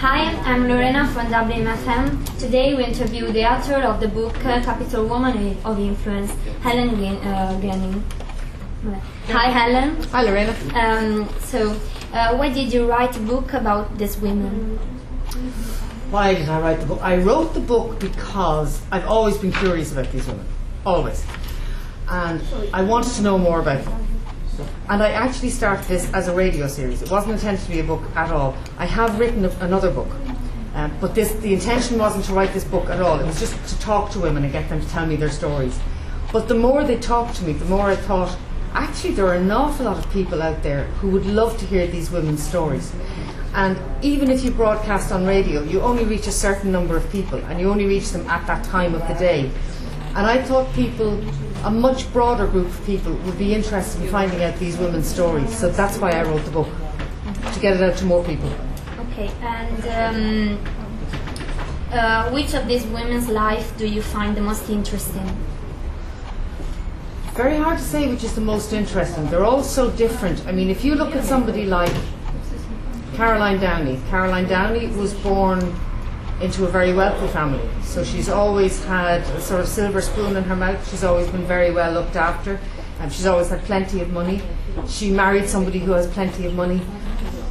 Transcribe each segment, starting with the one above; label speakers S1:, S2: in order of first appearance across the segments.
S1: Hi, I'm Lorena from Dublin FM. Today we interview the author of the book Capital Woman of Influence, Helen Ganning. Hi Helen.
S2: Hi Lorena.
S1: Why did you write a book about these women?
S2: Why did I write the book? I wrote the book because I've always been curious about these women. Always. And I wanted to know more about them. And I actually started this as a radio series. It wasn't intended to be a book at all. I have written another book, but the intention wasn't to write this book at all. It was just to talk to women and get them to tell me their stories. But the more they talked to me, the more I thought, actually there are an awful lot of people out there who would love to hear these women's stories. And even if you broadcast on radio, you only reach a certain number of people, and you only reach them at that time of the day. And I thought a much broader group of people would be interested in finding out these women's stories. So that's why I wrote the book, to get it out to more people.
S1: Okay, and which of these women's life do you find the most interesting?
S2: Very hard to say which is the most interesting. They're all so different. I mean, if you look at somebody like Caroline Downey. Caroline Downey was born into a very wealthy family, so she's always had a sort of silver spoon in her mouth. She's always been very well looked after, and she's always had plenty of money. She married somebody who has plenty of money,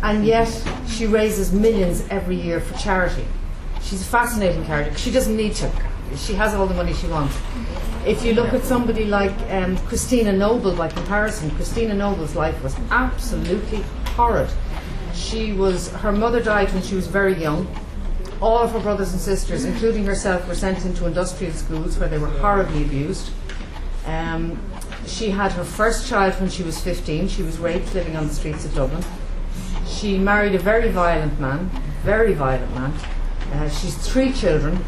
S2: and yet she raises millions every year for charity. She's a fascinating character. She doesn't need to. She has all the money she wants. If you look at somebody like Christina Noble, by comparison, Christina Noble's life was absolutely horrid. Her mother died when she was very young. All of her brothers and sisters, including herself, were sent into industrial schools where they were horribly abused. She had her first child when she was 15. She was raped living on the streets of Dublin. She married a very violent man. She's 3 children.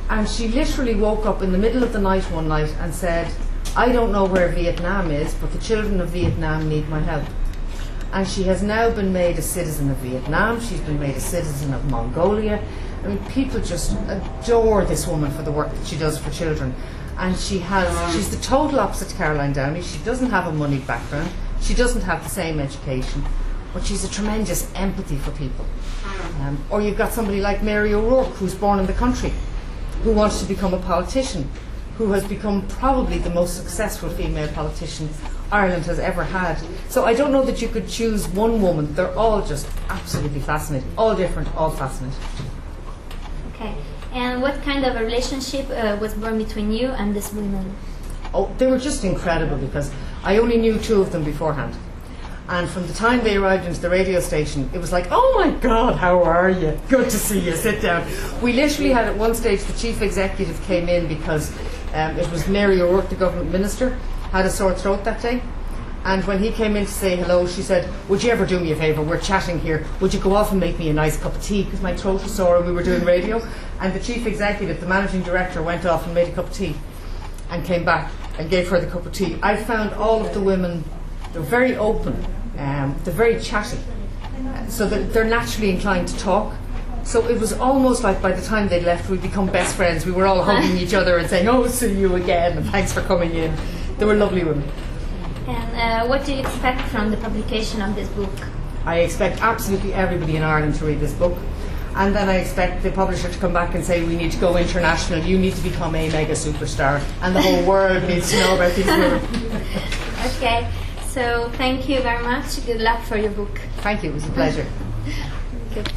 S2: And she literally woke up in the middle of the night one night and said, I don't know where Vietnam is, but the children of Vietnam need my help. And she has now been made a citizen of Vietnam. She's been made a citizen of Mongolia. I mean, people just adore this woman for the work that she does for children. And she's the total opposite to Caroline Downey. She doesn't have a moneyed background. She doesn't have the same education. But she's a tremendous empathy for people. Or you've got somebody like Mary O'Rourke, who's born in the country, who wants to become a politician, who has become probably the most successful female politician Ireland has ever had. So I don't know that you could choose one woman. They're all just absolutely fascinating. All different, all fascinating.
S1: Okay. And what kind of a relationship was born between you and this woman?
S2: Oh, they were just incredible, because I only knew 2 of them beforehand. And from the time they arrived into the radio station, it was like, oh my God, how are you? Good to see you, sit down. We literally had at one stage the chief executive came in because it was Mary O'Rourke, the government minister, had a sore throat that day. And when he came in to say hello, she said, would you ever do me a favour? We're chatting here. Would you go off and make me a nice cup of tea? Because my throat was sore and we were doing radio. And the chief executive, the managing director, went off and made a cup of tea and came back and gave her the cup of tea. I found all of the women, they're very open, they're very chatty, so that they're naturally inclined to talk. So it was almost like by the time they'd left, we'd become best friends. We were all hugging each other and saying, oh, see you again, and thanks for coming in. They were lovely women.
S1: And what do you expect from the publication of this book?
S2: I expect absolutely everybody in Ireland to read this book. And then I expect the publisher to come back and say, we need to go international, you need to become a mega superstar, and the whole world needs to know about these women.
S1: Okay, so thank you very much. Good luck for your book.
S2: Thank you, it was a pleasure.
S1: Good.